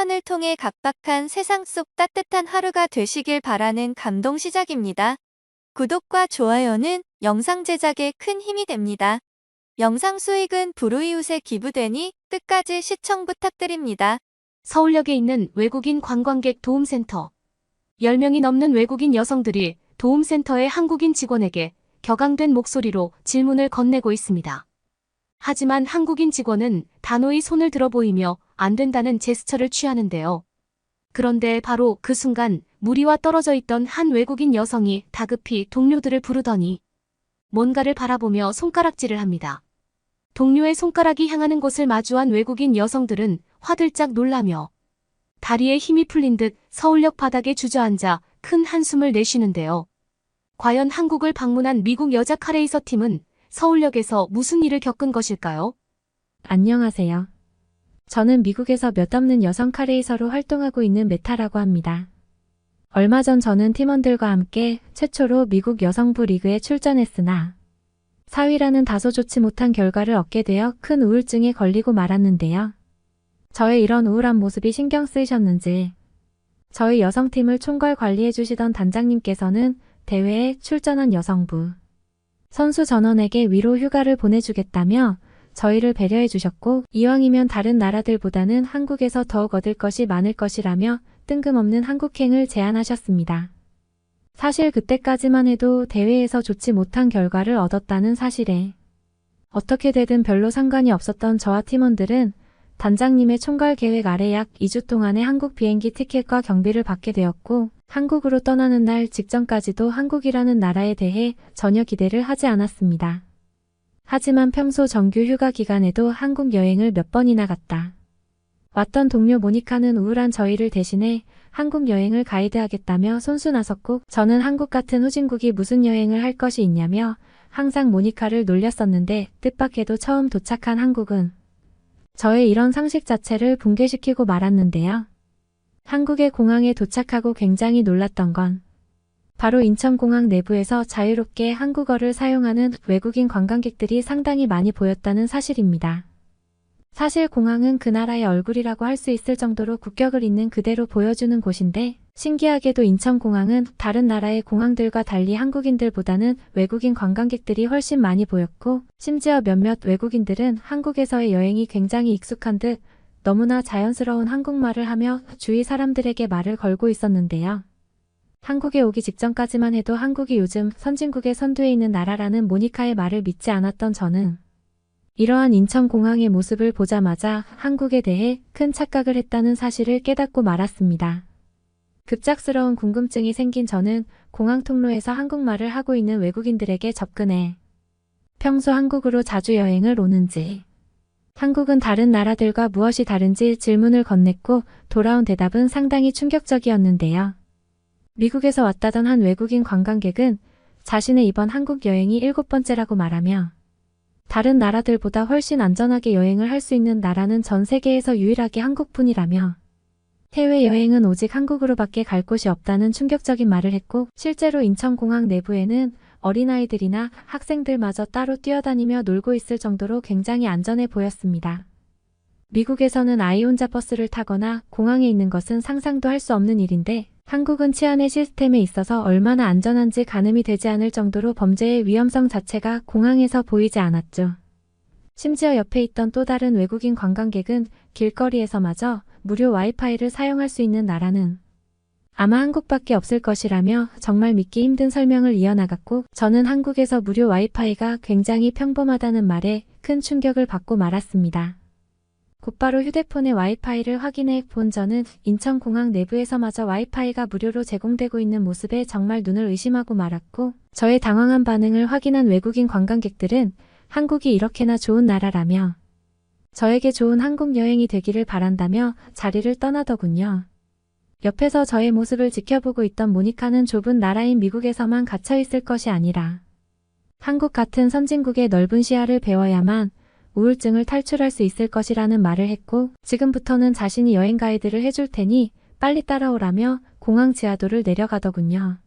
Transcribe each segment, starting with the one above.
사연을 통해 각박한 세상 속 따뜻한 하루가 되시길 바라는 감동 시작입니다. 구독과 좋아요는 영상 제작에 큰 힘이 됩니다. 영상 수익은 불우이웃에 기부되니 끝까지 시청 부탁드립니다. 서울역에 있는 외국인 관광객 도움센터. 10명이 넘는 외국인 여성들이 도움센터의 한국인 직원에게 격앙된 목소리로 질문을 건네고 있습니다. 하지만 한국인 직원은 단호히 손을 들어 보이며 안 된다는 제스처를 취하는데요. 그런데 바로 그 순간 무리와 떨어져 있던 한 외국인 여성이 다급히 동료들을 부르더니 뭔가를 바라보며 손가락질을 합니다. 동료의 손가락이 향하는 곳을 마주한 외국인 여성들은 화들짝 놀라며 다리에 힘이 풀린 듯 서울역 바닥에 주저앉아 큰 한숨을 내쉬는데요. 과연 한국을 방문한 미국 여자 카레이서 팀은 서울역에서 무슨 일을 겪은 것일까요? 안녕하세요. 저는 미국에서 몇 없는 여성 카레이서로 활동하고 있는 메타라고 합니다. 얼마 전 저는 팀원들과 함께 최초로 미국 여성부 리그에 출전했으나 사위라는 다소 좋지 못한 결과를 얻게 되어 큰 우울증에 걸리고 말았는데요. 저의 이런 우울한 모습이 신경 쓰이셨는지 저희 여성팀을 총괄 관리해 주시던 단장님께서는 대회에 출전한 여성부 선수 전원에게 위로 휴가를 보내주겠다며 저희를 배려해 주셨고 이왕이면 다른 나라들보다는 한국에서 더욱 얻을 것이 많을 것이라며 뜬금없는 한국행을 제안하셨습니다. 사실 그때까지만 해도 대회에서 좋지 못한 결과를 얻었다는 사실에 어떻게 되든 별로 상관이 없었던 저와 팀원들은 단장님의 총괄 계획 아래 약 2주 동안의 한국 비행기 티켓과 경비를 받게 되었고 한국으로 떠나는 날 직전까지도 한국이라는 나라에 대해 전혀 기대를 하지 않았습니다. 하지만 평소 정규 휴가 기간에도 한국 여행을 몇 번이나 갔다 왔던 동료 모니카는 우울한 저희를 대신해 한국 여행을 가이드하겠다며 손수 나섰고 저는 한국 같은 후진국이 무슨 여행을 할 것이 있냐며 항상 모니카를 놀렸었는데 뜻밖에도 처음 도착한 한국은 저의 이런 상식 자체를 붕괴시키고 말았는데요. 한국의 공항에 도착하고 굉장히 놀랐던 건 바로 인천공항 내부에서 자유롭게 한국어를 사용하는 외국인 관광객들이 상당히 많이 보였다는 사실입니다. 사실 공항은 그 나라의 얼굴이라고 할 수 있을 정도로 국격을 있는 그대로 보여주는 곳인데 신기하게도 인천공항은 다른 나라의 공항들과 달리 한국인들보다는 외국인 관광객들이 훨씬 많이 보였고 심지어 몇몇 외국인들은 한국에서의 여행이 굉장히 익숙한 듯 너무나 자연스러운 한국말을 하며 주위 사람들에게 말을 걸고 있었는데요. 한국에 오기 직전까지만 해도 한국이 요즘 선진국의 선두에 있는 나라라는 모니카의 말을 믿지 않았던 저는 이러한 인천공항의 모습을 보자마자 한국에 대해 큰 착각을 했다는 사실을 깨닫고 말았습니다. 급작스러운 궁금증이 생긴 저는 공항 통로에서 한국말을 하고 있는 외국인들에게 접근해 평소 한국으로 자주 여행을 오는지 한국은 다른 나라들과 무엇이 다른지 질문을 건넸고 돌아온 대답은 상당히 충격적이었는데요. 미국에서 왔다던 한 외국인 관광객은 자신의 이번 한국 여행이 7번째라고 말하며 다른 나라들보다 훨씬 안전하게 여행을 할 수 있는 나라는 전 세계에서 유일하게 한국뿐이라며 해외여행은 오직 한국으로밖에 갈 곳이 없다는 충격적인 말을 했고 실제로 인천공항 내부에는 어린아이들이나 학생들마저 따로 뛰어다니며 놀고 있을 정도로 굉장히 안전해 보였습니다. 미국에서는 아이 혼자 버스를 타거나 공항에 있는 것은 상상도 할 수 없는 일인데 한국은 치안의 시스템에 있어서 얼마나 안전한지 가늠이 되지 않을 정도로 범죄의 위험성 자체가 공항에서 보이지 않았죠. 심지어 옆에 있던 또 다른 외국인 관광객은 길거리에서마저 무료 와이파이를 사용할 수 있는 나라는 아마 한국밖에 없을 것이라며 정말 믿기 힘든 설명을 이어나갔고 저는 한국에서 무료 와이파이가 굉장히 평범하다는 말에 큰 충격을 받고 말았습니다. 곧바로 휴대폰의 와이파이를 확인해 본 저는 인천공항 내부에서마저 와이파이가 무료로 제공되고 있는 모습에 정말 눈을 의심하고 말았고 저의 당황한 반응을 확인한 외국인 관광객들은 한국이 이렇게나 좋은 나라라며 저에게 좋은 한국 여행이 되기를 바란다며 자리를 떠나더군요. 옆에서 저의 모습을 지켜보고 있던 모니카는 좁은 나라인 미국에서만 갇혀있을 것이 아니라 한국 같은 선진국의 넓은 시야를 배워야만 우울증을 탈출할 수 있을 것이라는 말을 했고 지금부터는 자신이 여행 가이드를 해줄 테니 빨리 따라오라며 공항 지하도를 내려가더군요.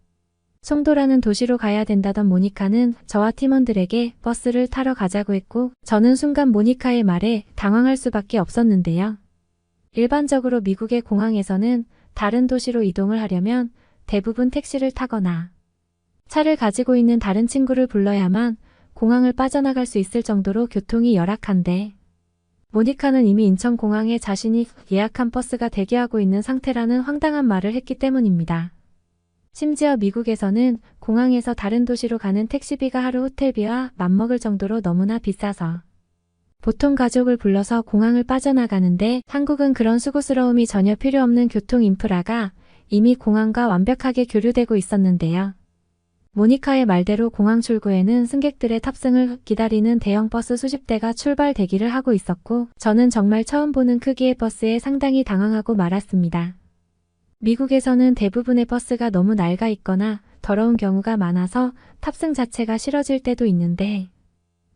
송도라는 도시로 가야 된다던 모니카는 저와 팀원들에게 버스를 타러 가자고 했고 저는 순간 모니카의 말에 당황할 수밖에 없었는데요. 일반적으로 미국의 공항에서는 다른 도시로 이동을 하려면 대부분 택시를 타거나 차를 가지고 있는 다른 친구를 불러야만 공항을 빠져나갈 수 있을 정도로 교통이 열악한데 모니카는 이미 인천공항에 자신이 예약한 버스가 대기하고 있는 상태라는 황당한 말을 했기 때문입니다. 심지어 미국에서는 공항에서 다른 도시로 가는 택시비가 하루 호텔비와 맞먹을 정도로 너무나 비싸서 보통 가족을 불러서 공항을 빠져나가는데 한국은 그런 수고스러움이 전혀 필요 없는 교통 인프라가 이미 공항과 완벽하게 교류되고 있었는데요. 모니카의 말대로 공항 출구에는 승객들의 탑승을 기다리는 대형 버스 수십 대가 출발 대기를 하고 있었고 저는 정말 처음 보는 크기의 버스에 상당히 당황하고 말았습니다. 미국에서는 대부분의 버스가 너무 낡아 있거나 더러운 경우가 많아서 탑승 자체가 싫어질 때도 있는데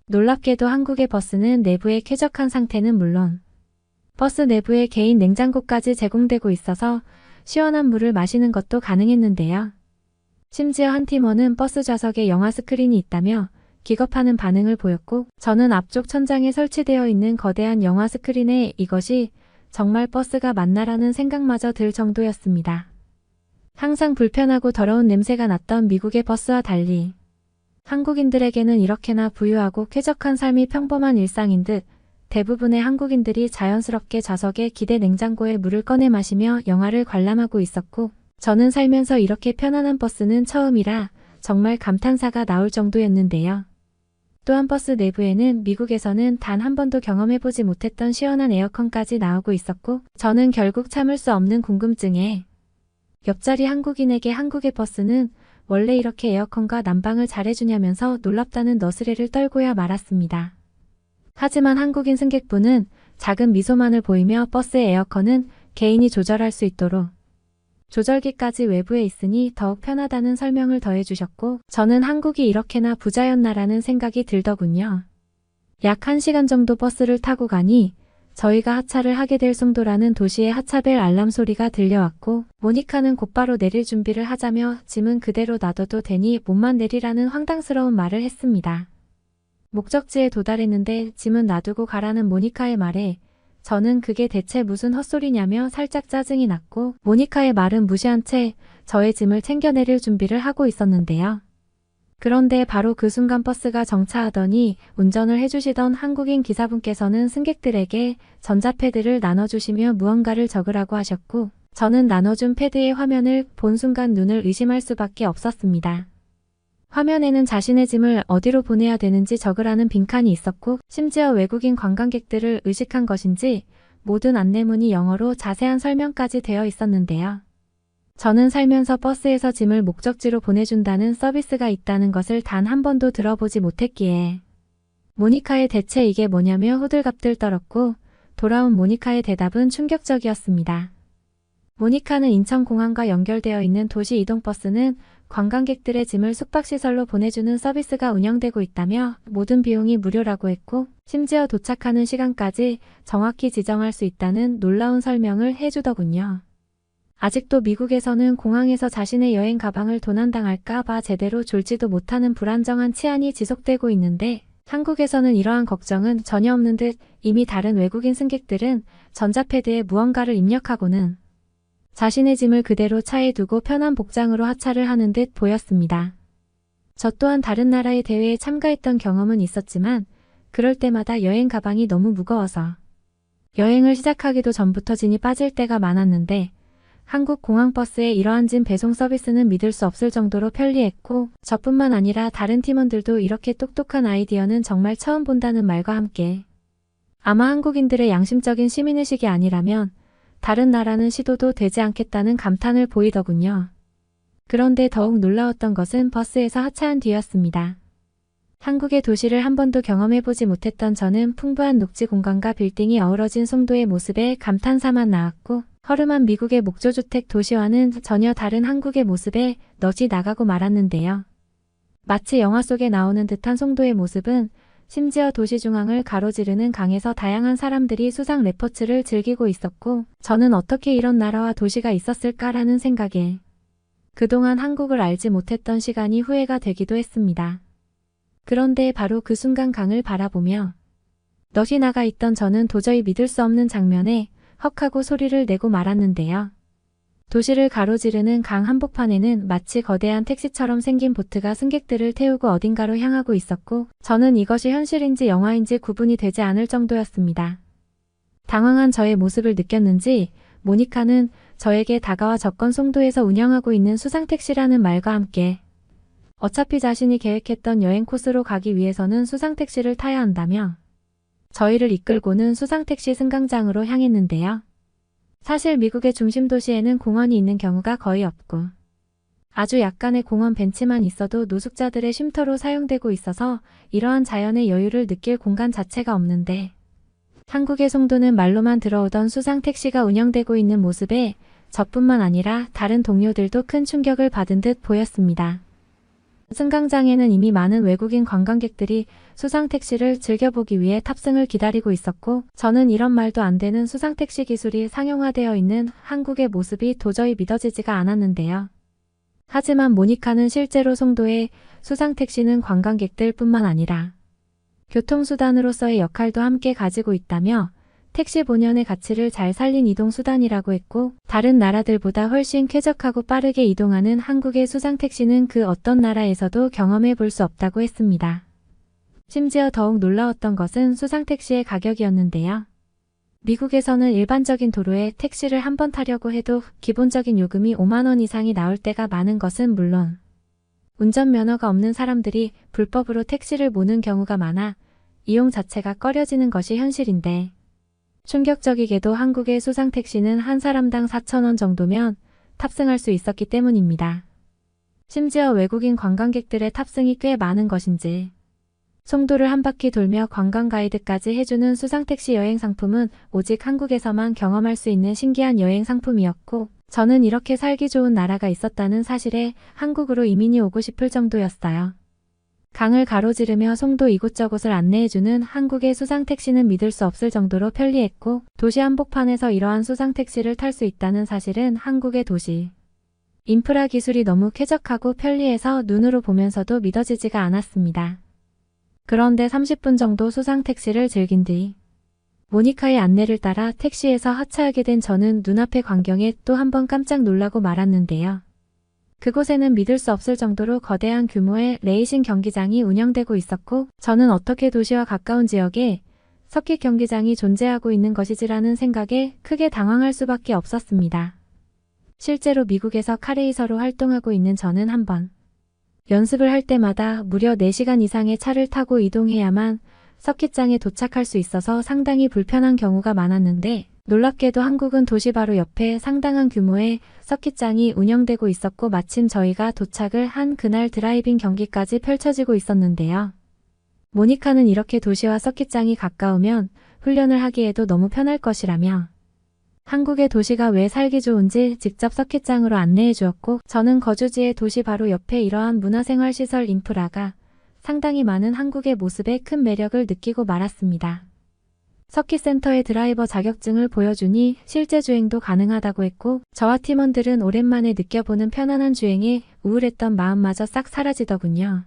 놀랍게도 한국의 버스는 내부의 쾌적한 상태는 물론 버스 내부에 개인 냉장고까지 제공되고 있어서 시원한 물을 마시는 것도 가능했는데요. 심지어 한 팀원은 버스 좌석에 영화 스크린이 있다며 기겁하는 반응을 보였고 저는 앞쪽 천장에 설치되어 있는 거대한 영화 스크린에 이것이 정말 버스가 맞나라는 생각마저 들 정도였습니다. 항상 불편하고 더러운 냄새가 났던 미국의 버스와 달리 한국인들에게는 이렇게나 부유하고 쾌적한 삶이 평범한 일상인 듯 대부분의 한국인들이 자연스럽게 좌석에 기대 냉장고에 물을 꺼내 마시며 영화를 관람하고 있었고 저는 살면서 이렇게 편안한 버스는 처음이라 정말 감탄사가 나올 정도였는데요. 또한 버스 내부에는 미국에서는 단 한 번도 경험해보지 못했던 시원한 에어컨까지 나오고 있었고 저는 결국 참을 수 없는 궁금증에 옆자리 한국인에게 한국의 버스는 원래 이렇게 에어컨과 난방을 잘해주냐면서 놀랍다는 너스레를 떨고야 말았습니다. 하지만 한국인 승객분은 작은 미소만을 보이며 버스의 에어컨은 개인이 조절할 수 있도록 조절기까지 외부에 있으니 더욱 편하다는 설명을 더해주셨고 저는 한국이 이렇게나 부자였나라는 생각이 들더군요. 약 1시간 정도 버스를 타고 가니 저희가 하차를 하게 될 송도라는 도시의 하차벨 알람 소리가 들려왔고 모니카는 곧바로 내릴 준비를 하자며 짐은 그대로 놔둬도 되니 몸만 내리라는 황당스러운 말을 했습니다. 목적지에 도달했는데 짐은 놔두고 가라는 모니카의 말에 저는 그게 대체 무슨 헛소리냐며 살짝 짜증이 났고 모니카의 말은 무시한 채 저의 짐을 챙겨 내릴 준비를 하고 있었는데요. 그런데 바로 그 순간 버스가 정차하더니 운전을 해주시던 한국인 기사분께서는 승객들에게 전자패드를 나눠주시며 무언가를 적으라고 하셨고 저는 나눠준 패드의 화면을 본 순간 눈을 의심할 수밖에 없었습니다. 화면에는 자신의 짐을 어디로 보내야 되는지 적으라는 빈칸이 있었고 심지어 외국인 관광객들을 의식한 것인지 모든 안내문이 영어로 자세한 설명까지 되어 있었는데요. 저는 살면서 버스에서 짐을 목적지로 보내준다는 서비스가 있다는 것을 단 한 번도 들어보지 못했기에 모니카의 대체 이게 뭐냐며 호들갑들 떨었고 돌아온 모니카의 대답은 충격적이었습니다. 모니카는 인천공항과 연결되어 있는 도시 이동버스는 관광객들의 짐을 숙박시설로 보내주는 서비스가 운영되고 있다며 모든 비용이 무료라고 했고 심지어 도착하는 시간까지 정확히 지정할 수 있다는 놀라운 설명을 해주더군요. 아직도 미국에서는 공항에서 자신의 여행 가방을 도난당할까 봐 제대로 졸지도 못하는 불안정한 치안이 지속되고 있는데 한국에서는 이러한 걱정은 전혀 없는 듯 이미 다른 외국인 승객들은 전자패드에 무언가를 입력하고는 자신의 짐을 그대로 차에 두고 편한 복장으로 하차를 하는 듯 보였습니다. 저 또한 다른 나라의 대회에 참가했던 경험은 있었지만 그럴 때마다 여행 가방이 너무 무거워서 여행을 시작하기도 전부터 진이 빠질 때가 많았는데 한국 공항버스의 이러한 짐 배송 서비스는 믿을 수 없을 정도로 편리했고 저뿐만 아니라 다른 팀원들도 이렇게 똑똑한 아이디어는 정말 처음 본다는 말과 함께 아마 한국인들의 양심적인 시민의식이 아니라면 다른 나라는 시도도 되지 않겠다는 감탄을 보이더군요. 그런데 더욱 놀라웠던 것은 버스에서 하차한 뒤였습니다. 한국의 도시를 한 번도 경험해보지 못했던 저는 풍부한 녹지 공간과 빌딩이 어우러진 송도의 모습에 감탄사만 나왔고 허름한 미국의 목조주택 도시와는 전혀 다른 한국의 모습에 넋이 나가고 말았는데요. 마치 영화 속에 나오는 듯한 송도의 모습은 심지어 도시 중앙을 가로지르는 강에서 다양한 사람들이 수상 레포츠를 즐기고 있었고 저는 어떻게 이런 나라와 도시가 있었을까라는 생각에 그동안 한국을 알지 못했던 시간이 후회가 되기도 했습니다. 그런데 바로 그 순간 강을 바라보며 넋이 나가 있던 저는 도저히 믿을 수 없는 장면에 헉 하고 소리를 내고 말았는데요. 도시를 가로지르는 강 한복판에는 마치 거대한 택시처럼 생긴 보트가 승객들을 태우고 어딘가로 향하고 있었고, 저는 이것이 현실인지 영화인지 구분이 되지 않을 정도였습니다. 당황한 저의 모습을 느꼈는지 모니카는 저에게 다가와 접건 송도에서 운영하고 있는 수상택시라는 말과 함께 어차피 자신이 계획했던 여행 코스로 가기 위해서는 수상택시를 타야 한다며 저희를 이끌고는 수상택시 승강장으로 향했는데요. 사실 미국의 중심 도시에는 공원이 있는 경우가 거의 없고 아주 약간의 공원 벤치만 있어도 노숙자들의 쉼터로 사용되고 있어서 이러한 자연의 여유를 느낄 공간 자체가 없는데 한국의 송도는 말로만 들어오던 수상택시가 운영되고 있는 모습에 저뿐만 아니라 다른 동료들도 큰 충격을 받은 듯 보였습니다. 승강장에는 이미 많은 외국인 관광객들이 수상택시를 즐겨보기 위해 탑승을 기다리고 있었고, 저는 이런 말도 안 되는 수상택시 기술이 상용화되어 있는 한국의 모습이 도저히 믿어지지가 않았는데요. 하지만 모니카는 실제로 송도에 수상택시는 관광객들 뿐만 아니라 교통수단으로서의 역할도 함께 가지고 있다며 택시 본연의 가치를 잘 살린 이동수단이라고 했고, 다른 나라들보다 훨씬 쾌적하고 빠르게 이동하는 한국의 수상택시는 그 어떤 나라에서도 경험해 볼 수 없다고 했습니다. 심지어 더욱 놀라웠던 것은 수상택시의 가격이었는데요. 미국에서는 일반적인 도로에 택시를 한 번 타려고 해도 기본적인 요금이 5만 원 이상이 나올 때가 많은 것은 물론 운전면허가 없는 사람들이 불법으로 택시를 모는 경우가 많아 이용 자체가 꺼려지는 것이 현실인데, 충격적이게도 한국의 수상택시는 한 사람당 4,000원 정도면 탑승할 수 있었기 때문입니다. 심지어 외국인 관광객들의 탑승이 꽤 많은 것인지 송도를 한 바퀴 돌며 관광 가이드까지 해주는 수상택시 여행 상품은 오직 한국에서만 경험할 수 있는 신기한 여행 상품이었고, 저는 이렇게 살기 좋은 나라가 있었다는 사실에 한국으로 이민이 오고 싶을 정도였어요. 강을 가로지르며 송도 이곳저곳을 안내해주는 한국의 수상택시는 믿을 수 없을 정도로 편리했고, 도시 한복판에서 이러한 수상택시를 탈 수 있다는 사실은 한국의 도시 인프라 기술이 너무 쾌적하고 편리해서 눈으로 보면서도 믿어지지가 않았습니다. 그런데 30분 정도 수상택시를 즐긴 뒤 모니카의 안내를 따라 택시에서 하차하게 된 저는 눈앞의 광경에 또 한 번 깜짝 놀라고 말았는데요. 그곳에는 믿을 수 없을 정도로 거대한 규모의 레이싱 경기장이 운영되고 있었고, 저는 어떻게 도시와 가까운 지역에 서킷 경기장이 존재하고 있는 것이지라는 생각에 크게 당황할 수밖에 없었습니다. 실제로 미국에서 카레이서로 활동하고 있는 저는 한번 연습을 할 때마다 무려 4시간 이상의 차를 타고 이동해야만 서킷장에 도착할 수 있어서 상당히 불편한 경우가 많았는데, 놀랍게도 한국은 도시 바로 옆에 상당한 규모의 서킷장이 운영되고 있었고, 마침 저희가 도착을 한 그날 드라이빙 경기까지 펼쳐지고 있었는데요. 모니카는 이렇게 도시와 서킷장이 가까우면 훈련을 하기에도 너무 편할 것이라며 한국의 도시가 왜 살기 좋은지 직접 서킷장으로 안내해 주었고, 저는 거주지의 도시 바로 옆에 이러한 문화생활시설 인프라가 상당히 많은 한국의 모습에 큰 매력을 느끼고 말았습니다. 서킷센터의 드라이버 자격증을 보여주니 실제 주행도 가능하다고 했고, 저와 팀원들은 오랜만에 느껴보는 편안한 주행에 우울했던 마음마저 싹 사라지더군요.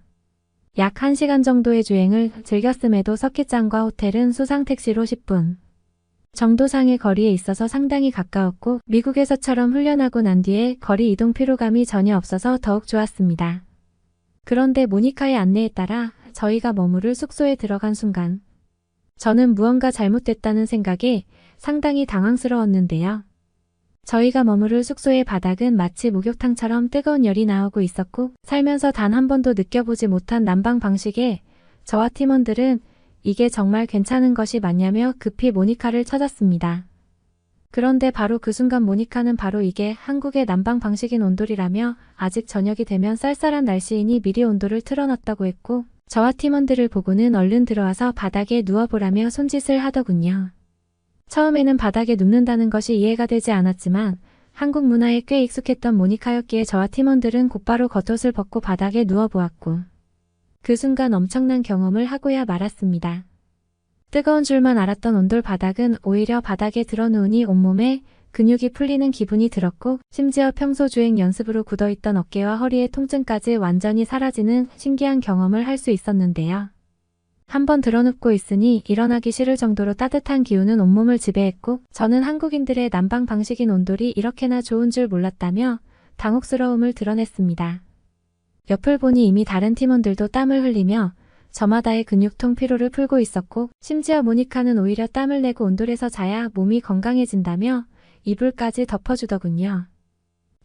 약 1시간 정도의 주행을 즐겼음에도 서킷장과 호텔은 수상택시로 10분 정도상의 거리에 있어서 상당히 가까웠고, 미국에서처럼 훈련하고 난 뒤에 거리 이동 피로감이 전혀 없어서 더욱 좋았습니다. 그런데 모니카의 안내에 따라 저희가 머무를 숙소에 들어간 순간 저는 무언가 잘못됐다는 생각에 상당히 당황스러웠는데요. 저희가 머무를 숙소의 바닥은 마치 목욕탕처럼 뜨거운 열이 나오고 있었고, 살면서 단 한 번도 느껴보지 못한 난방 방식에 저와 팀원들은 이게 정말 괜찮은 것이 맞냐며 급히 모니카를 찾았습니다. 그런데 바로 그 순간 모니카는 바로 이게 한국의 난방 방식인 온돌이라며 아직 저녁이 되면 쌀쌀한 날씨이니 미리 온도를 틀어놨다고 했고, 저와 팀원들을 보고는 얼른 들어와서 바닥에 누워보라며 손짓을 하더군요. 처음에는 바닥에 눕는다는 것이 이해가 되지 않았지만 한국 문화에 꽤 익숙했던 모니카였기에 저와 팀원들은 곧바로 겉옷을 벗고 바닥에 누워보았고, 그 순간 엄청난 경험을 하고야 말았습니다. 뜨거운 줄만 알았던 온돌 바닥은 오히려 바닥에 들어누우니 온몸에 근육이 풀리는 기분이 들었고, 심지어 평소 주행 연습으로 굳어있던 어깨와 허리의 통증까지 완전히 사라지는 신기한 경험을 할 수 있었는데요. 한번 드러눕고 있으니 일어나기 싫을 정도로 따뜻한 기운은 온몸을 지배했고 저는 한국인들의 난방 방식인 온돌이 이렇게나 좋은 줄 몰랐다며 당혹스러움을 드러냈습니다. 옆을 보니 이미 다른 팀원들도 땀을 흘리며 저마다의 근육통 피로를 풀고 있었고 심지어 모니카는 오히려 땀을 내고 온돌에서 자야 몸이 건강해진다며 이불까지 덮어주더군요.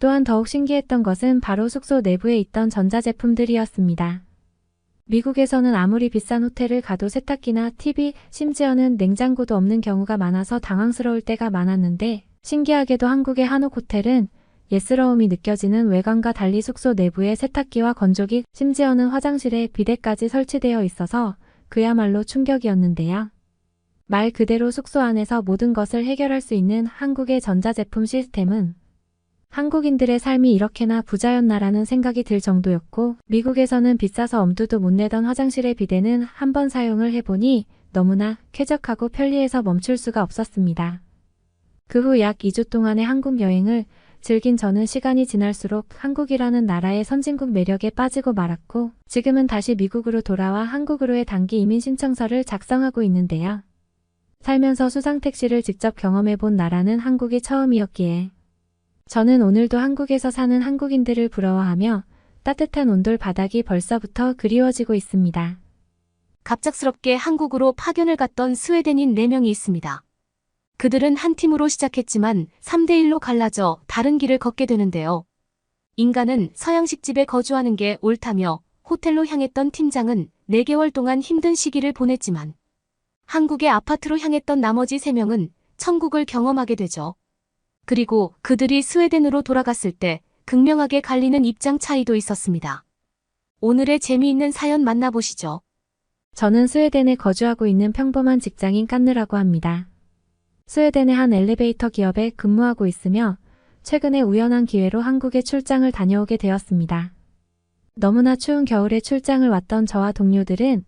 또한 더욱 신기했던 것은 바로 숙소 내부에 있던 전자제품들이었습니다. 미국에서는 아무리 비싼 호텔을 가도 세탁기나 TV, 심지어는 냉장고도 없는 경우가 많아서 당황스러울 때가 많았는데 신기하게도 한국의 한옥 호텔은 예스러움이 느껴지는 외관과 달리 숙소 내부에 세탁기와 건조기, 심지어는 화장실에 비데까지 설치되어 있어서 그야말로 충격이었는데요. 말 그대로 숙소 안에서 모든 것을 해결할 수 있는 한국의 전자제품 시스템은 한국인들의 삶이 이렇게나 부자였나라는 생각이 들 정도였고 미국에서는 비싸서 엄두도 못 내던 화장실의 비데는 한번 사용을 해보니 너무나 쾌적하고 편리해서 멈출 수가 없었습니다. 그 후 약 2주 동안의 한국 여행을 즐긴 저는 시간이 지날수록 한국이라는 나라의 선진국 매력에 빠지고 말았고 지금은 다시 미국으로 돌아와 한국으로의 단기 이민 신청서를 작성하고 있는데요. 살면서 수상택시를 직접 경험해본 나라는 한국이 처음이었기에 저는 오늘도 한국에서 사는 한국인들을 부러워하며 따뜻한 온돌 바닥이 벌써부터 그리워지고 있습니다. 갑작스럽게 한국으로 파견을 갔던 스웨덴인 4명이 있습니다. 그들은 한 팀으로 시작했지만 3대1로 갈라져 다른 길을 걷게 되는데요. 인간은 서양식 집에 거주하는 게 옳다며 호텔로 향했던 팀장은 4개월 동안 힘든 시기를 보냈지만 한국의 아파트로 향했던 나머지 3명은 천국을 경험하게 되죠. 그리고 그들이 스웨덴으로 돌아갔을 때 극명하게 갈리는 입장 차이도 있었습니다. 오늘의 재미있는 사연 만나보시죠. 저는 스웨덴에 거주하고 있는 평범한 직장인 깐느라고 합니다. 스웨덴의 한 엘리베이터 기업에 근무하고 있으며 최근에 우연한 기회로 한국에 출장을 다녀오게 되었습니다. 너무나 추운 겨울에 출장을 왔던 저와 동료들은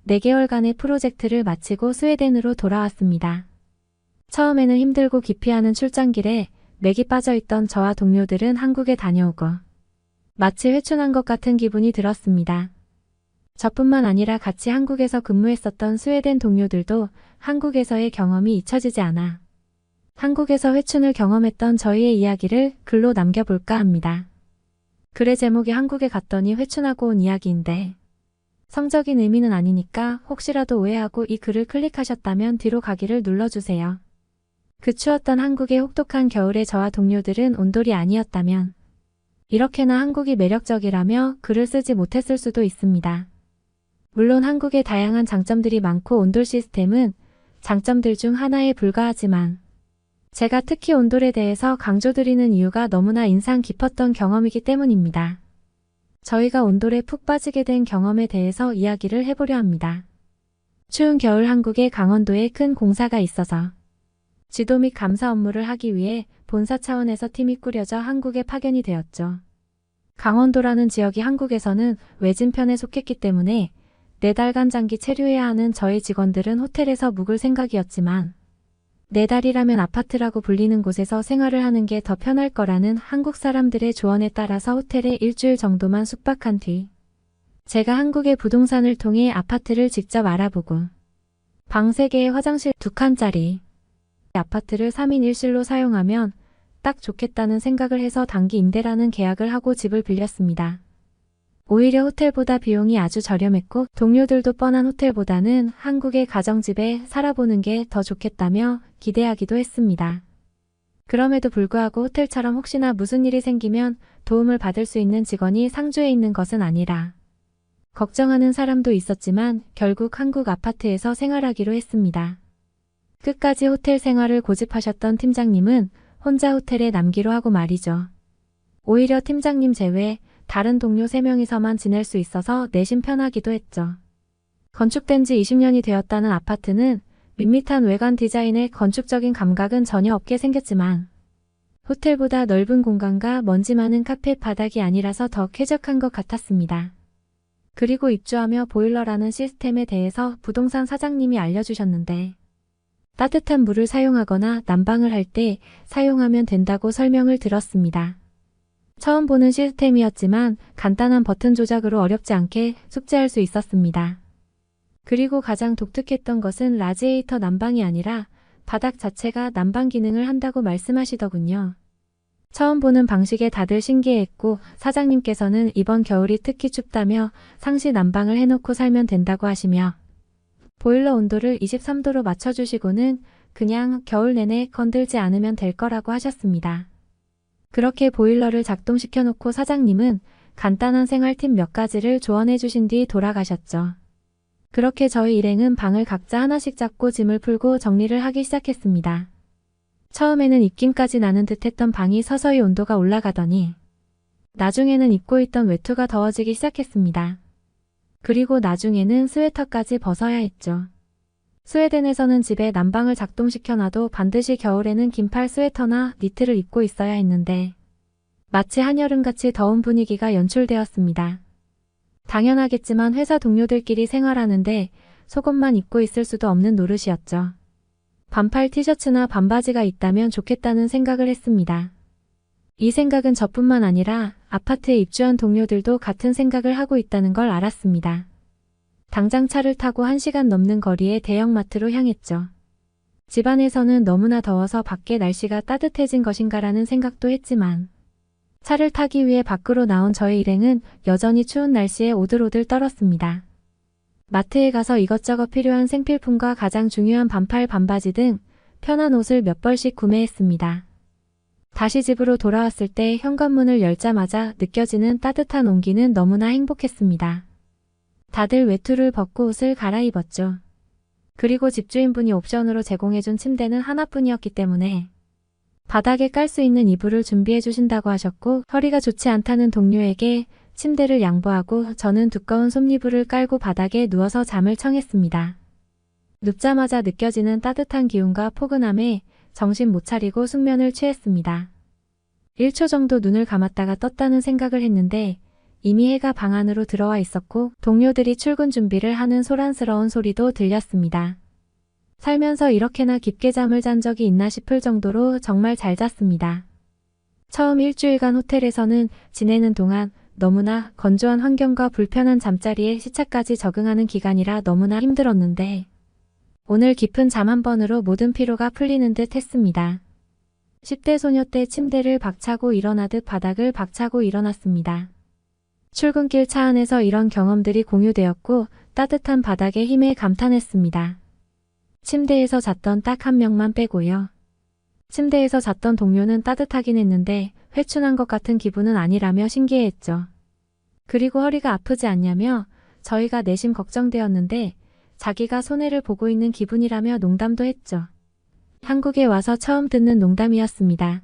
4개월간의 프로젝트를 마치고 스웨덴으로 돌아왔습니다. 처음에는 힘들고 기피하는 출장길에 맥이 빠져있던 저와 동료들은 한국에 다녀오고 마치 회춘한 것 같은 기분이 들었습니다. 저뿐만 아니라 같이 한국에서 근무했었던 스웨덴 동료들도 한국에서의 경험이 잊혀지지 않아 한국에서 회춘을 경험했던 저희의 이야기를 글로 남겨볼까 합니다. 글의 제목이 한국에 갔더니 회춘하고 온 이야기인데 성적인 의미는 아니니까 혹시라도 오해하고 이 글을 클릭하셨다면 뒤로 가기를 눌러주세요. 그 추웠던 한국의 혹독한 겨울에 저와 동료들은 온돌이 아니었다면 이렇게나 한국이 매력적이라며 글을 쓰지 못했을 수도 있습니다. 물론 한국의 다양한 장점들이 많고 온돌 시스템은 장점들 중 하나에 불과하지만 제가 특히 온돌에 대해서 강조드리는 이유가 너무나 인상 깊었던 경험이기 때문입니다. 저희가 온돌에 푹 빠지게 된 경험에 대해서 이야기를 해보려 합니다. 추운 겨울 한국의 강원도에 큰 공사가 있어서 지도 및 감사 업무를 하기 위해 본사 차원에서 팀이 꾸려져 한국에 파견이 되었죠. 강원도라는 지역이 한국에서는 외진편에 속했기 때문에 4달간 장기 체류해야 하는 저희 직원들은 호텔에서 묵을 생각이었지만 4달이라면 아파트라고 불리는 곳에서 생활을 하는 게 더 편할 거라는 한국 사람들의 조언에 따라서 호텔에 일주일 정도만 숙박한 뒤 제가 한국의 부동산을 통해 아파트를 직접 알아보고 방 3개에 화장실 2칸짜리 아파트를 3인 1실로 사용하면 딱 좋겠다는 생각을 해서 단기 임대라는 계약을 하고 집을 빌렸습니다. 오히려 호텔보다 비용이 아주 저렴했고 동료들도 뻔한 호텔보다는 한국의 가정집에 살아보는 게 더 좋겠다며 기대하기도 했습니다. 그럼에도 불구하고 호텔처럼 혹시나 무슨 일이 생기면 도움을 받을 수 있는 직원이 상주에 있는 것은 아니라 걱정하는 사람도 있었지만 결국 한국 아파트에서 생활하기로 했습니다. 끝까지 호텔 생활을 고집하셨던 팀장님은 혼자 호텔에 남기로 하고 말이죠. 오히려 팀장님 제외 다른 동료 3명이서만 지낼 수 있어서 내심 편하기도 했죠. 건축된 지 20년이 되었다는 아파트는 밋밋한 외관 디자인의 건축적인 감각은 전혀 없게 생겼지만 호텔보다 넓은 공간과 먼지 많은 카페 바닥이 아니라서 더 쾌적한 것 같았습니다. 그리고 입주하며 보일러라는 시스템에 대해서 부동산 사장님이 알려주셨는데 따뜻한 물을 사용하거나 난방을 할 때 사용하면 된다고 설명을 들었습니다. 처음 보는 시스템이었지만 간단한 버튼 조작으로 어렵지 않게 숙지할 수 있었습니다. 그리고 가장 독특했던 것은 라지에이터 난방이 아니라 바닥 자체가 난방 기능을 한다고 말씀하시더군요. 처음 보는 방식에 다들 신기해했고 사장님께서는 이번 겨울이 특히 춥다며 상시 난방을 해놓고 살면 된다고 하시며 보일러 온도를 23도로 맞춰주시고는 그냥 겨울 내내 건들지 않으면 될 거라고 하셨습니다. 그렇게 보일러를 작동시켜 놓고 사장님은 간단한 생활팁 몇 가지를 조언해 주신 뒤 돌아가셨죠. 그렇게 저희 일행은 방을 각자 하나씩 잡고 짐을 풀고 정리를 하기 시작했습니다. 처음에는 입김까지 나는 듯했던 방이 서서히 온도가 올라가더니 나중에는 입고 있던 외투가 더워지기 시작했습니다. 그리고 나중에는 스웨터까지 벗어야 했죠. 스웨덴에서는 집에 난방을 작동시켜놔도 반드시 겨울에는 긴팔 스웨터나 니트를 입고 있어야 했는데 마치 한여름같이 더운 분위기가 연출되었습니다. 당연하겠지만 회사 동료들끼리 생활하는데 속옷만 입고 있을 수도 없는 노릇이었죠. 반팔 티셔츠나 반바지가 있다면 좋겠다는 생각을 했습니다. 이 생각은 저뿐만 아니라 아파트에 입주한 동료들도 같은 생각을 하고 있다는 걸 알았습니다. 당장 차를 타고 1시간 넘는 거리의 대형마트로 향했죠. 집안에서는 너무나 더워서 밖에 날씨가 따뜻해진 것인가라는 생각도 했지만 차를 타기 위해 밖으로 나온 저의 일행은 여전히 추운 날씨에 오들오들 떨었습니다. 마트에 가서 이것저것 필요한 생필품과 가장 중요한 반팔 반바지 등 편한 옷을 몇 벌씩 구매했습니다. 다시 집으로 돌아왔을 때 현관문을 열자마자 느껴지는 따뜻한 온기는 너무나 행복했습니다. 다들 외투를 벗고 옷을 갈아입었죠. 그리고 집주인분이 옵션으로 제공해준 침대는 하나뿐이었기 때문에 바닥에 깔 수 있는 이불을 준비해 주신다고 하셨고 허리가 좋지 않다는 동료에게 침대를 양보하고 저는 두꺼운 솜이불을 깔고 바닥에 누워서 잠을 청했습니다. 눕자마자 느껴지는 따뜻한 기운과 포근함에 정신 못 차리고 숙면을 취했습니다. 1초 정도 눈을 감았다가 떴다는 생각을 했는데 이미 해가 방 안으로 들어와 있었고 동료들이 출근 준비를 하는 소란스러운 소리도 들렸습니다. 살면서 이렇게나 깊게 잠을 잔 적이 있나 싶을 정도로 정말 잘 잤습니다. 처음 일주일간 호텔에서는 지내는 동안 너무나 건조한 환경과 불편한 잠자리에 시차까지 적응하는 기간이라 너무나 힘들었는데 오늘 깊은 잠 한 번으로 모든 피로가 풀리는 듯 했습니다. 10대 소녀 때 침대를 박차고 일어나듯 바닥을 박차고 일어났습니다. 출근길 차 안에서 이런 경험들이 공유되었고 따뜻한 바닥의 힘에 감탄했습니다. 침대에서 잤던 딱 한 명만 빼고요. 침대에서 잤던 동료는 따뜻하긴 했는데 회춘한 것 같은 기분은 아니라며 신기해했죠. 그리고 허리가 아프지 않냐며 저희가 내심 걱정되었는데 자기가 손해를 보고 있는 기분이라며 농담도 했죠. 한국에 와서 처음 듣는 농담이었습니다.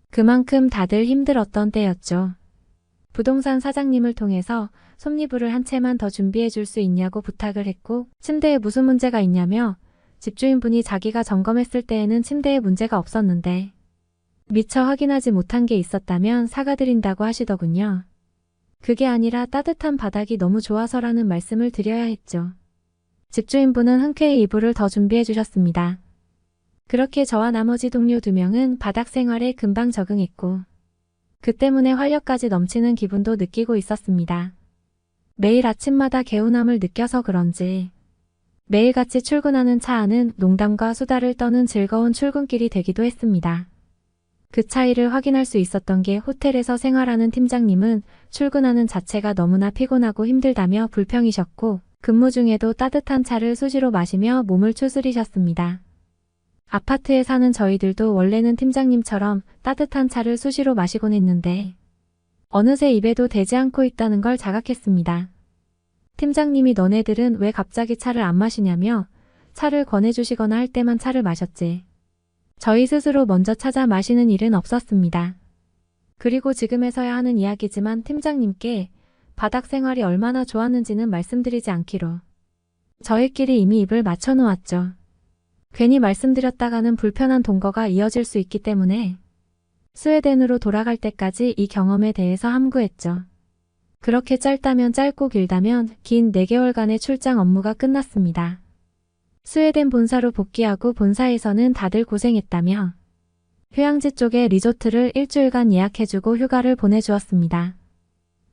그만큼 다들 힘들었던 때였죠. 부동산 사장님을 통해서 솜니불을 한 채만 더 준비해 줄 수 있냐고 부탁을 했고 침대에 무슨 문제가 있냐며 집주인분이 자기가 점검했을 때에는 침대에 문제가 없었는데 미처 확인하지 못한 게 있었다면 사과드린다고 하시더군요. 그게 아니라 따뜻한 바닥이 너무 좋아서라는 말씀을 드려야 했죠. 집주인분은 흔쾌히 이불을 더 준비해 주셨습니다. 그렇게 저와 나머지 동료 2명은 바닥 생활에 금방 적응했고 그 때문에 활력까지 넘치는 기분도 느끼고 있었습니다. 매일 아침마다 개운함을 느껴서 그런지 매일같이 출근하는 차 안은 농담과 수다를 떠는 즐거운 출근길이 되기도 했습니다. 그 차이를 확인할 수 있었던 게 호텔에서 생활하는 팀장님은 출근하는 자체가 너무나 피곤하고 힘들다며 불평이셨고 근무 중에도 따뜻한 차를 수시로 마시며 몸을 추스리셨습니다. 아파트에 사는 저희들도 원래는 팀장님처럼 따뜻한 차를 수시로 마시곤 했는데 어느새 입에도 대지 않고 있다는 걸 자각했습니다. 팀장님이 너네들은 왜 갑자기 차를 안 마시냐며 차를 권해주시거나 할 때만 차를 마셨지. 저희 스스로 먼저 찾아 마시는 일은 없었습니다. 그리고 지금에서야 하는 이야기지만 팀장님께 바닥 생활이 얼마나 좋았는지는 말씀드리지 않기로 저희끼리 이미 입을 맞춰 놓았죠. 괜히 말씀드렸다가는 불편한 동거가 이어질 수 있기 때문에 스웨덴으로 돌아갈 때까지 이 경험에 대해서 함구했죠. 그렇게 짧다면 짧고 길다면 긴 4개월간의 출장 업무가 끝났습니다. 스웨덴 본사로 복귀하고 본사에서는 다들 고생했다며 휴양지 쪽에 리조트를 일주일간 예약해주고 휴가를 보내주었습니다.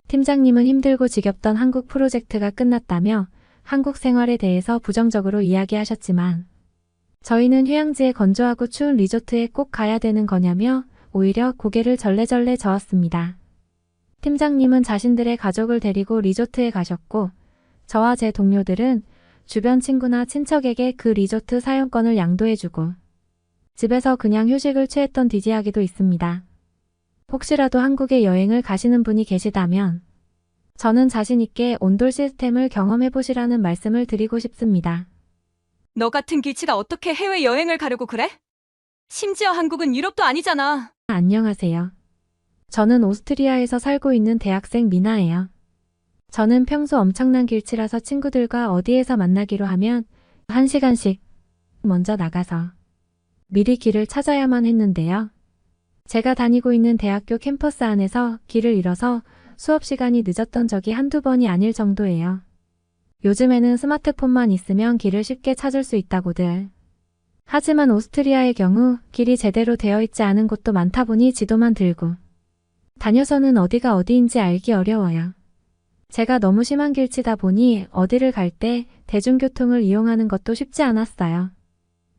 팀장님은 힘들고 지겹던 한국 프로젝트가 끝났다며 한국 생활에 대해서 부정적으로 이야기하셨지만 저희는 휴양지의 건조하고 추운 리조트에 꼭 가야 되는 거냐며 오히려 고개를 절레절레 저었습니다. 팀장님은 자신들의 가족을 데리고 리조트에 가셨고 저와 제 동료들은 주변 친구나 친척에게 그 리조트 사용권을 양도해주고 집에서 그냥 휴식을 취했던 뒤지하기도 있습니다. 혹시라도 한국에 여행을 가시는 분이 계시다면 저는 자신있게 온돌 시스템을 경험해보시라는 말씀을 드리고 싶습니다. 너 같은 길치가 어떻게 해외여행을 가려고 그래? 심지어 한국은 유럽도 아니잖아. 안녕하세요. 저는 오스트리아에서 살고 있는 대학생 미나예요. 저는 평소 엄청난 길치라서 친구들과 어디에서 만나기로 하면 1시간씩 먼저 나가서 미리 길을 찾아야만 했는데요. 제가 다니고 있는 대학교 캠퍼스 안에서 길을 잃어서 수업 시간이 늦었던 적이 한두 번이 아닐 정도예요. 요즘에는 스마트폰만 있으면 길을 쉽게 찾을 수 있다고들. 하지만 오스트리아의 경우 길이 제대로 되어 있지 않은 곳도 많다 보니 지도만 들고 다녀서는 어디가 어디인지 알기 어려워요. 제가 너무 심한 길치다 보니 어디를 갈 때 대중교통을 이용하는 것도 쉽지 않았어요.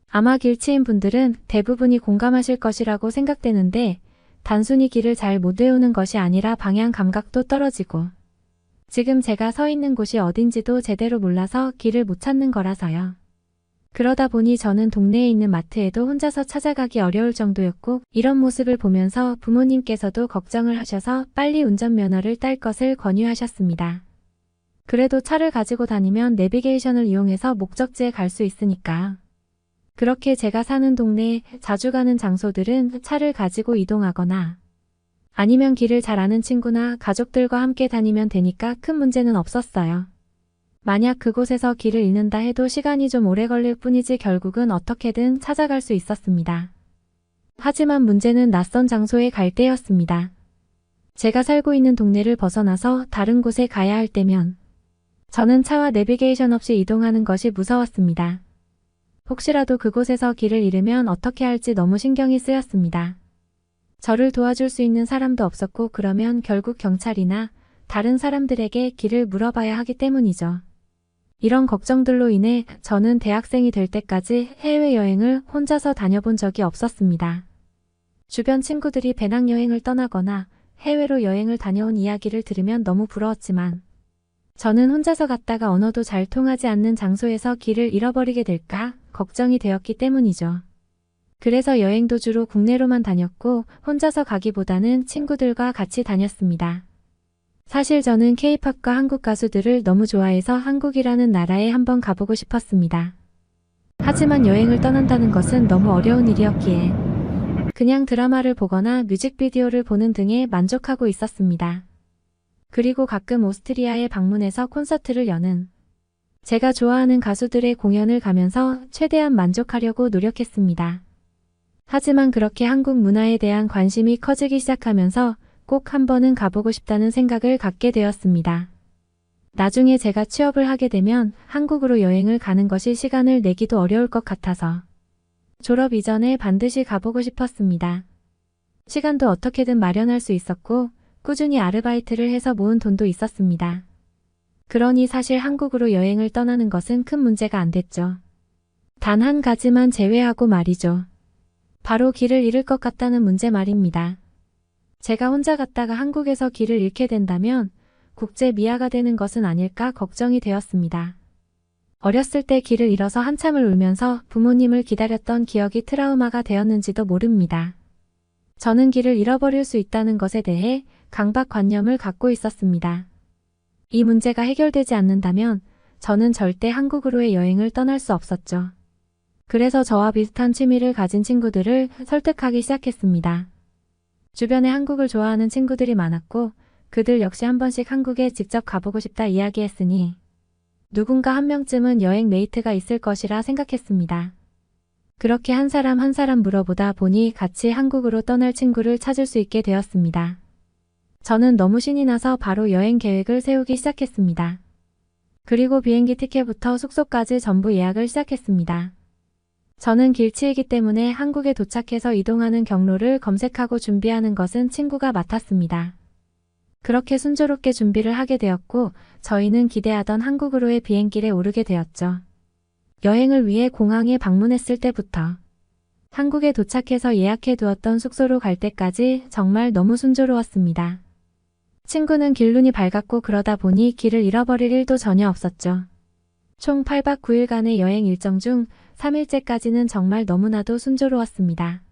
아마 길치인 분들은 대부분이 공감하실 것이라고 생각되는데 단순히 길을 잘 못 외우는 것이 아니라 방향 감각도 떨어지고 지금 제가 서 있는 곳이 어딘지도 제대로 몰라서 길을 못 찾는 거라서요. 그러다 보니 저는 동네에 있는 마트에도 혼자서 찾아가기 어려울 정도였고 이런 모습을 보면서 부모님께서도 걱정을 하셔서 빨리 운전면허를 딸 것을 권유하셨습니다. 그래도 차를 가지고 다니면 내비게이션을 이용해서 목적지에 갈 수 있으니까. 그렇게 제가 사는 동네에 자주 가는 장소들은 차를 가지고 이동하거나 아니면 길을 잘 아는 친구나 가족들과 함께 다니면 되니까 큰 문제는 없었어요. 만약 그곳에서 길을 잃는다 해도 시간이 좀 오래 걸릴 뿐이지 결국은 어떻게든 찾아갈 수 있었습니다. 하지만 문제는 낯선 장소에 갈 때였습니다. 제가 살고 있는 동네를 벗어나서 다른 곳에 가야 할 때면 저는 차와 내비게이션 없이 이동하는 것이 무서웠습니다. 혹시라도 그곳에서 길을 잃으면 어떻게 할지 너무 신경이 쓰였습니다. 저를 도와줄 수 있는 사람도 없었고 그러면 결국 경찰이나 다른 사람들에게 길을 물어봐야 하기 때문이죠. 이런 걱정들로 인해 저는 대학생이 될 때까지 해외여행을 혼자서 다녀본 적이 없었습니다. 주변 친구들이 배낭여행을 떠나거나 해외로 여행을 다녀온 이야기를 들으면 너무 부러웠지만 저는 혼자서 갔다가 언어도 잘 통하지 않는 장소에서 길을 잃어버리게 될까 걱정이 되었기 때문이죠. 그래서 여행도 주로 국내로만 다녔고 혼자서 가기보다는 친구들과 같이 다녔습니다. 사실 저는 K-팝과 한국 가수들을 너무 좋아해서 한국이라는 나라에 한번 가보고 싶었습니다. 하지만 여행을 떠난다는 것은 너무 어려운 일이었기에 그냥 드라마를 보거나 뮤직비디오를 보는 등에 만족하고 있었습니다. 그리고 가끔 오스트리아에 방문해서 콘서트를 여는 제가 좋아하는 가수들의 공연을 가면서 최대한 만족하려고 노력했습니다. 하지만 그렇게 한국 문화에 대한 관심이 커지기 시작하면서 꼭 한 번은 가보고 싶다는 생각을 갖게 되었습니다. 나중에 제가 취업을 하게 되면 한국으로 여행을 가는 것이 시간을 내기도 어려울 것 같아서 졸업 이전에 반드시 가보고 싶었습니다. 시간도 어떻게든 마련할 수 있었고 꾸준히 아르바이트를 해서 모은 돈도 있었습니다. 그러니 사실 한국으로 여행을 떠나는 것은 큰 문제가 안 됐죠. 단 한 가지만 제외하고 말이죠. 바로 길을 잃을 것 같다는 문제 말입니다. 제가 혼자 갔다가 한국에서 길을 잃게 된다면 국제 미아가 되는 것은 아닐까 걱정이 되었습니다. 어렸을 때 길을 잃어서 한참을 울면서 부모님을 기다렸던 기억이 트라우마가 되었는지도 모릅니다. 저는 길을 잃어버릴 수 있다는 것에 대해 강박관념을 갖고 있었습니다. 이 문제가 해결되지 않는다면 저는 절대 한국으로의 여행을 떠날 수 없었죠. 그래서 저와 비슷한 취미를 가진 친구들을 설득하기 시작했습니다. 주변에 한국을 좋아하는 친구들이 많았고 그들 역시 한 번씩 한국에 직접 가보고 싶다 이야기했으니 누군가 한 명쯤은 여행 메이트가 있을 것이라 생각했습니다. 그렇게 한 사람 한 사람 물어보다 보니 같이 한국으로 떠날 친구를 찾을 수 있게 되었습니다. 저는 너무 신이 나서 바로 여행 계획을 세우기 시작했습니다. 그리고 비행기 티켓부터 숙소까지 전부 예약을 시작했습니다. 저는 길치이기 때문에 한국에 도착해서 이동하는 경로를 검색하고 준비하는 것은 친구가 맡았습니다. 그렇게 순조롭게 준비를 하게 되었고 저희는 기대하던 한국으로의 비행길에 오르게 되었죠. 여행을 위해 공항에 방문했을 때부터 한국에 도착해서 예약해 두었던 숙소로 갈 때까지 정말 너무 순조로웠습니다. 친구는 길눈이 밝았고 그러다 보니 길을 잃어버릴 일도 전혀 없었죠. 총 8박 9일간의 여행 일정 중 3일째까지는 정말 너무나도 순조로웠습니다.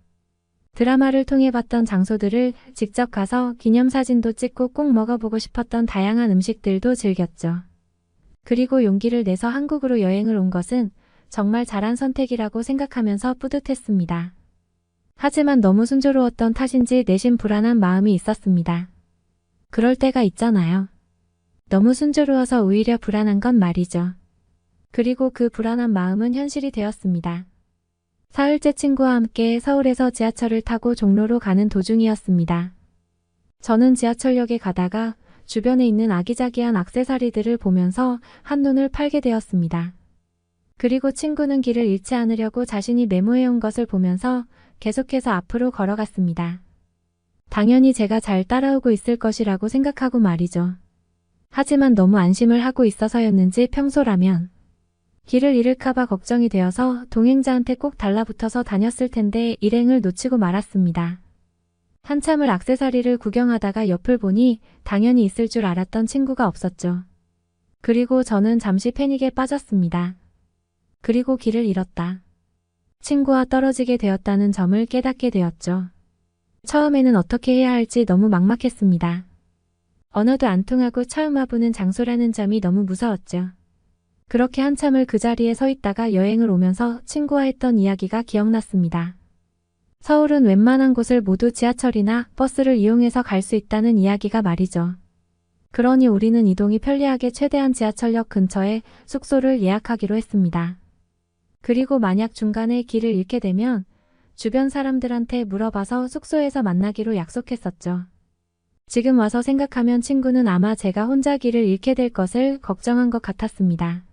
드라마를 통해 봤던 장소들을 직접 가서 기념사진도 찍고 꼭 먹어보고 싶었던 다양한 음식들도 즐겼죠. 그리고 용기를 내서 한국으로 여행을 온 것은 정말 잘한 선택이라고 생각하면서 뿌듯했습니다. 하지만 너무 순조로웠던 탓인지 내심 불안한 마음이 있었습니다. 그럴 때가 있잖아요. 너무 순조로워서 오히려 불안한 건 말이죠. 그리고 그 불안한 마음은 현실이 되었습니다. 사흘째 친구와 함께 서울에서 지하철을 타고 종로로 가는 도중이었습니다. 저는 지하철역에 가다가 주변에 있는 아기자기한 액세서리들을 보면서 한눈을 팔게 되었습니다. 그리고 친구는 길을 잃지 않으려고 자신이 메모해온 것을 보면서 계속해서 앞으로 걸어갔습니다. 당연히 제가 잘 따라오고 있을 것이라고 생각하고 말이죠. 하지만 너무 안심을 하고 있어서였는지 평소라면 길을 잃을까봐 걱정이 되어서 동행자한테 꼭 달라붙어서 다녔을 텐데 일행을 놓치고 말았습니다. 한참을 액세서리를 구경하다가 옆을 보니 당연히 있을 줄 알았던 친구가 없었죠. 그리고 저는 잠시 패닉에 빠졌습니다. 그리고 길을 잃었다. 친구와 떨어지게 되었다는 점을 깨닫게 되었죠. 처음에는 어떻게 해야 할지 너무 막막했습니다. 언어도 안 통하고 처음 와보는 장소라는 점이 너무 무서웠죠. 그렇게 한참을 그 자리에 서 있다가 여행을 오면서 친구와 했던 이야기가 기억났습니다. 서울은 웬만한 곳을 모두 지하철이나 버스를 이용해서 갈 수 있다는 이야기가 말이죠. 그러니 우리는 이동이 편리하게 최대한 지하철역 근처에 숙소를 예약하기로 했습니다. 그리고 만약 중간에 길을 잃게 되면 주변 사람들한테 물어봐서 숙소에서 만나기로 약속했었죠. 지금 와서 생각하면 친구는 아마 제가 혼자 길을 잃게 될 것을 걱정한 것 같았습니다.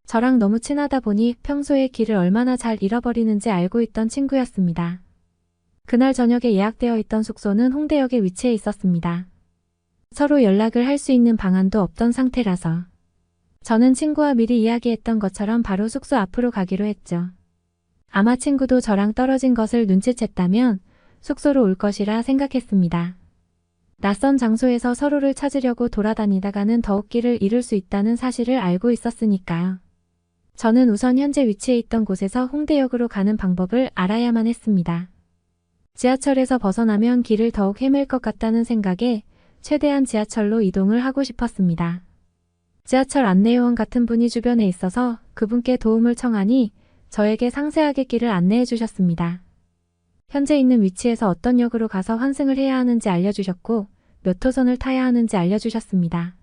저랑 너무 친하다 보니 평소에 길을 얼마나 잘 잃어버리는지 알고 있던 친구였습니다. 그날 저녁에 예약되어 있던 숙소는 홍대역에 위치해 있었습니다. 서로 연락을 할 수 있는 방안도 없던 상태라서 저는 친구와 미리 이야기했던 것처럼 바로 숙소 앞으로 가기로 했죠. 아마 친구도 저랑 떨어진 것을 눈치챘다면 숙소로 올 것이라 생각했습니다. 낯선 장소에서 서로를 찾으려고 돌아다니다가는 더욱 길을 잃을 수 있다는 사실을 알고 있었으니까요. 저는 우선 현재 위치해 있던 곳에서 홍대역으로 가는 방법을 알아야만 했습니다. 지하철에서 벗어나면 길을 더욱 헤맬 것 같다는 생각에 최대한 지하철로 이동을 하고 싶었습니다. 지하철 안내요원 같은 분이 주변에 있어서 그분께 도움을 청하니 저에게 상세하게 길을 안내해 주셨습니다. 현재 있는 위치에서 어떤 역으로 가서 환승을 해야 하는지 알려주셨고 몇 호선을 타야 하는지 알려주셨습니다.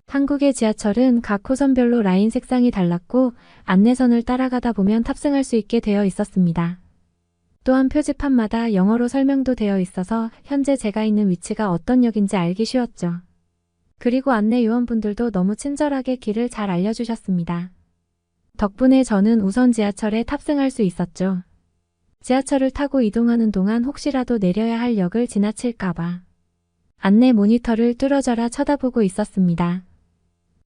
한국의 지하철은 각 호선별로 라인 색상이 달랐고 안내선을 따라가다 보면 탑승할 수 있게 되어 있었습니다. 또한 표지판마다 영어로 설명도 되어 있어서 현재 제가 있는 위치가 어떤 역인지 알기 쉬웠죠. 그리고 안내 요원분들도 너무 친절하게 길을 잘 알려주셨습니다. 덕분에 저는 우선 지하철에 탑승할 수 있었죠. 지하철을 타고 이동하는 동안 혹시라도 내려야 할 역을 지나칠까봐 안내 모니터를 뚫어져라 쳐다보고 있었습니다.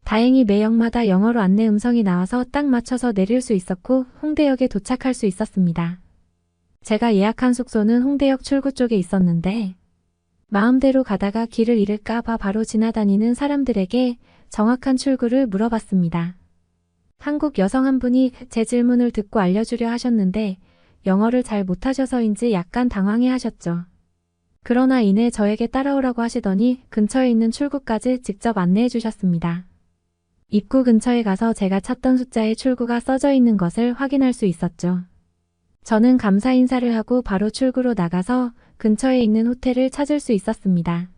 다행히 매 역마다 영어로 안내 음성이 나와서 딱 맞춰서 내릴 수 있었고 홍대역에 도착할 수 있었습니다. 제가 예약한 숙소는 홍대역 출구 쪽에 있었는데 마음대로 가다가 길을 잃을까 봐 바로 지나다니는 사람들에게 정확한 출구를 물어봤습니다. 한국 여성 한 분이 제 질문을 듣고 알려주려 하셨는데 영어를 잘 못하셔서인지 약간 당황해 하셨죠. 그러나 이내 저에게 따라오라고 하시더니 근처에 있는 출구까지 직접 안내해 주셨습니다. 입구 근처에 가서 제가 찾던 숫자의 출구가 써져 있는 것을 확인할 수 있었죠. 저는 감사 인사를 하고 바로 출구로 나가서 근처에 있는 호텔을 찾을 수 있었습니다.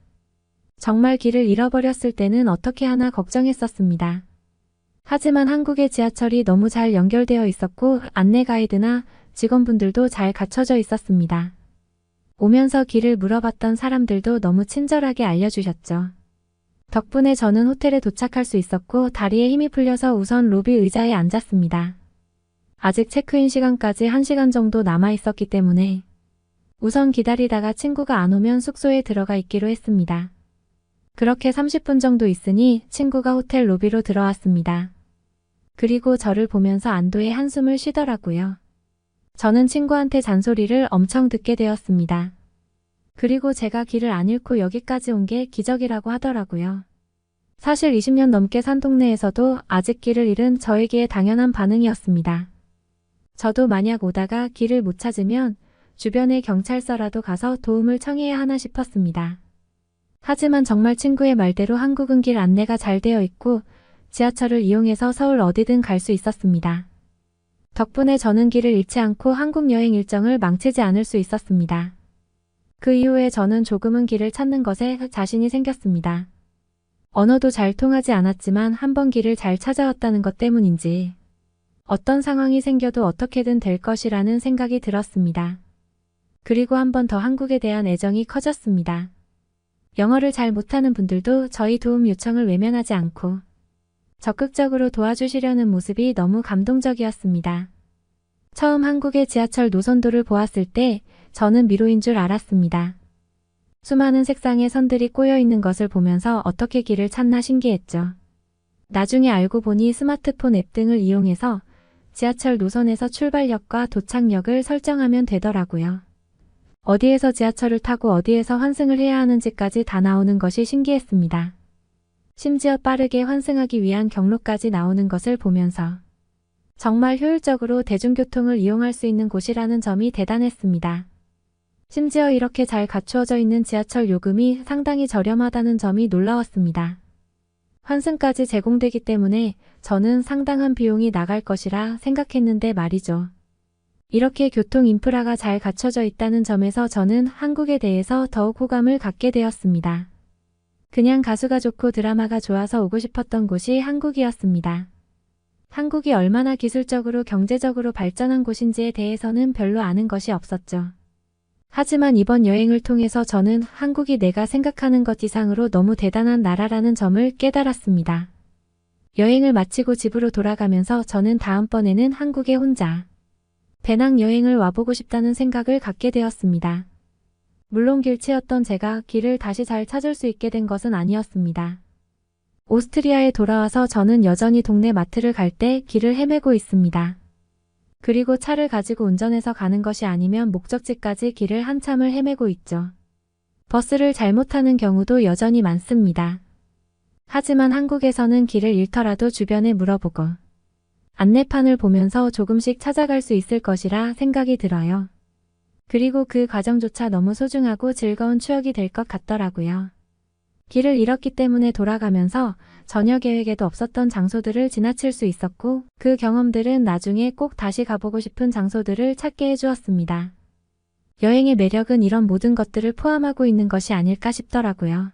정말 길을 잃어버렸을 때는 어떻게 하나 걱정했었습니다. 하지만 한국의 지하철이 너무 잘 연결되어 있었고 안내 가이드나 직원분들도 잘 갖춰져 있었습니다. 오면서 길을 물어봤던 사람들도 너무 친절하게 알려주셨죠. 덕분에 저는 호텔에 도착할 수 있었고 다리에 힘이 풀려서 우선 로비 의자에 앉았습니다. 아직 체크인 시간까지 1시간 정도 남아 있었기 때문에 우선 기다리다가 친구가 안 오면 숙소에 들어가 있기로 했습니다. 그렇게 30분 정도 있으니 친구가 호텔 로비로 들어왔습니다. 그리고 저를 보면서 안도의 한숨을 쉬더라고요. 저는 친구한테 잔소리를 엄청 듣게 되었습니다. 그리고 제가 길을 안 잃고 여기까지 온 게 기적이라고 하더라고요. 사실 20년 넘게 산 동네에서도 아직 길을 잃은 저에게 당연한 반응이었습니다. 저도 만약 오다가 길을 못 찾으면 주변에 경찰서라도 가서 도움을 청해야 하나 싶었습니다. 하지만 정말 친구의 말대로 한국은 길 안내가 잘 되어 있고 지하철을 이용해서 서울 어디든 갈 수 있었습니다. 덕분에 저는 길을 잃지 않고 한국 여행 일정을 망치지 않을 수 있었습니다. 그 이후에 저는 조금은 길을 찾는 것에 자신이 생겼습니다. 언어도 잘 통하지 않았지만 한번 길을 잘 찾아왔다는 것 때문인지 어떤 상황이 생겨도 어떻게든 될 것이라는 생각이 들었습니다. 그리고 한 번 더 한국에 대한 애정이 커졌습니다. 영어를 잘 못하는 분들도 저희 도움 요청을 외면하지 않고 적극적으로 도와주시려는 모습이 너무 감동적이었습니다. 처음 한국의 지하철 노선도를 보았을 때 저는 미로인 줄 알았습니다. 수많은 색상의 선들이 꼬여 있는 것을 보면서 어떻게 길을 찾나 신기했죠. 나중에 알고 보니 스마트폰 앱 등을 이용해서 지하철 노선에서 출발역과 도착역을 설정하면 되더라고요. 어디에서 지하철을 타고 어디에서 환승을 해야 하는지까지 다 나오는 것이 신기했습니다. 심지어 빠르게 환승하기 위한 경로까지 나오는 것을 보면서 정말 효율적으로 대중교통을 이용할 수 있는 곳이라는 점이 대단했습니다. 심지어 이렇게 잘 갖추어져 있는 지하철 요금이 상당히 저렴하다는 점이 놀라웠습니다. 환승까지 제공되기 때문에 저는 상당한 비용이 나갈 것이라 생각했는데 말이죠. 이렇게 교통 인프라가 잘 갖춰져 있다는 점에서 저는 한국에 대해서 더욱 호감을 갖게 되었습니다. 그냥 가수가 좋고 드라마가 좋아서 오고 싶었던 곳이 한국이었습니다. 한국이 얼마나 기술적으로 경제적으로 발전한 곳인지에 대해서는 별로 아는 것이 없었죠. 하지만 이번 여행을 통해서 저는 한국이 내가 생각하는 것 이상으로 너무 대단한 나라라는 점을 깨달았습니다. 여행을 마치고 집으로 돌아가면서 저는 다음번에는 한국에 혼자 배낭여행을 와보고 싶다는 생각을 갖게 되었습니다. 물론 길치였던 제가 길을 다시 잘 찾을 수 있게 된 것은 아니었습니다. 오스트리아에 돌아와서 저는 여전히 동네 마트를 갈 때 길을 헤매고 있습니다. 그리고 차를 가지고 운전해서 가는 것이 아니면 목적지까지 길을 한참을 헤매고 있죠. 버스를 잘못 타는 경우도 여전히 많습니다. 하지만 한국에서는 길을 잃더라도 주변에 물어보고 안내판을 보면서 조금씩 찾아갈 수 있을 것이라 생각이 들어요. 그리고 그 과정조차 너무 소중하고 즐거운 추억이 될 것 같더라고요. 길을 잃었기 때문에 돌아가면서 전혀 계획에도 없었던 장소들을 지나칠 수 있었고 그 경험들은 나중에 꼭 다시 가보고 싶은 장소들을 찾게 해주었습니다. 여행의 매력은 이런 모든 것들을 포함하고 있는 것이 아닐까 싶더라고요.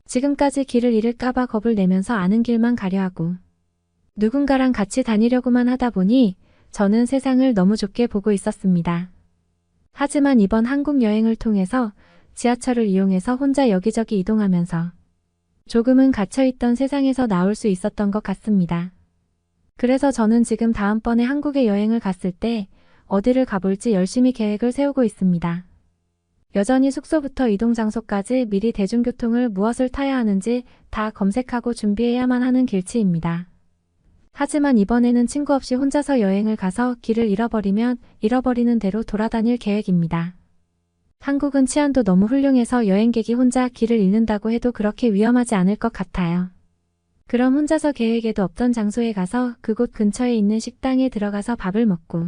지금까지 길을 잃을까봐 겁을 내면서 아는 길만 가려 하고 누군가랑 같이 다니려고만 하다 보니 저는 세상을 너무 좁게 보고 있었습니다. 하지만 이번 한국 여행을 통해서 지하철을 이용해서 혼자 여기저기 이동하면서 조금은 갇혀있던 세상에서 나올 수 있었던 것 같습니다. 그래서 저는 지금 다음번에 한국에 여행을 갔을 때 어디를 가볼지 열심히 계획을 세우고 있습니다. 여전히 숙소부터 이동 장소까지 미리 대중교통을 무엇을 타야 하는지 다 검색하고 준비해야만 하는 길치입니다. 하지만 이번에는 친구 없이 혼자서 여행을 가서 길을 잃어버리면 잃어버리는 대로 돌아다닐 계획입니다. 한국은 치안도 너무 훌륭해서 여행객이 혼자 길을 잃는다고 해도 그렇게 위험하지 않을 것 같아요. 그럼 혼자서 계획에도 없던 장소에 가서 그곳 근처에 있는 식당에 들어가서 밥을 먹고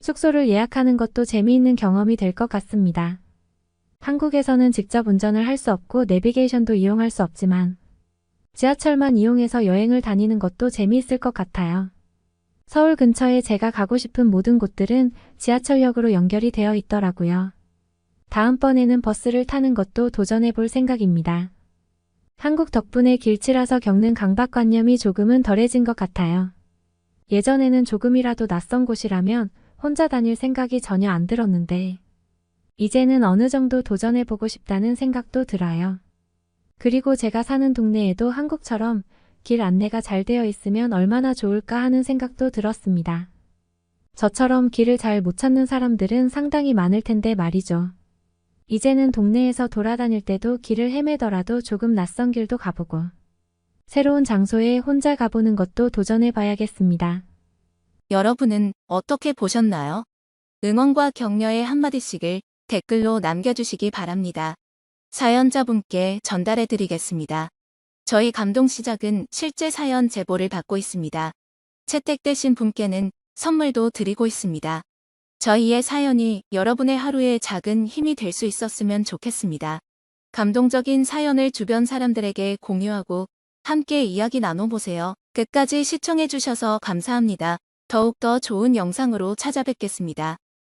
숙소를 예약하는 것도 재미있는 경험이 될 것 같습니다. 한국에서는 직접 운전을 할 수 없고 내비게이션도 이용할 수 없지만 지하철만 이용해서 여행을 다니는 것도 재미있을 것 같아요. 서울 근처에 제가 가고 싶은 모든 곳들은 지하철역으로 연결이 되어 있더라고요. 다음번에는 버스를 타는 것도 도전해 볼 생각입니다. 한국 덕분에 길치라서 겪는 강박관념이 조금은 덜해진 것 같아요. 예전에는 조금이라도 낯선 곳이라면 혼자 다닐 생각이 전혀 안 들었는데 이제는 어느 정도 도전해 보고 싶다는 생각도 들어요. 그리고 제가 사는 동네에도 한국처럼 길 안내가 잘 되어 있으면 얼마나 좋을까 하는 생각도 들었습니다. 저처럼 길을 잘 못 찾는 사람들은 상당히 많을 텐데 말이죠. 이제는 동네에서 돌아다닐 때도 길을 헤매더라도 조금 낯선 길도 가보고 새로운 장소에 혼자 가보는 것도 도전해 봐야겠습니다. 여러분은 어떻게 보셨나요? 응원과 격려의 한마디씩을 댓글로 남겨주시기 바랍니다. 사연자분께 전달해 드리겠습니다. 저희 감동시작은 실제 사연 제보를 받고 있습니다. 채택되신 분께는 선물도 드리고 있습니다. 저희의 사연이 여러분의 하루에 작은 힘이 될 수 있었으면 좋겠습니다. 감동적인 사연을 주변 사람들에게 공유하고 함께 이야기 나눠보세요. 끝까지 시청해주셔서 감사합니다. 더욱더 좋은 영상으로 찾아뵙겠습니다.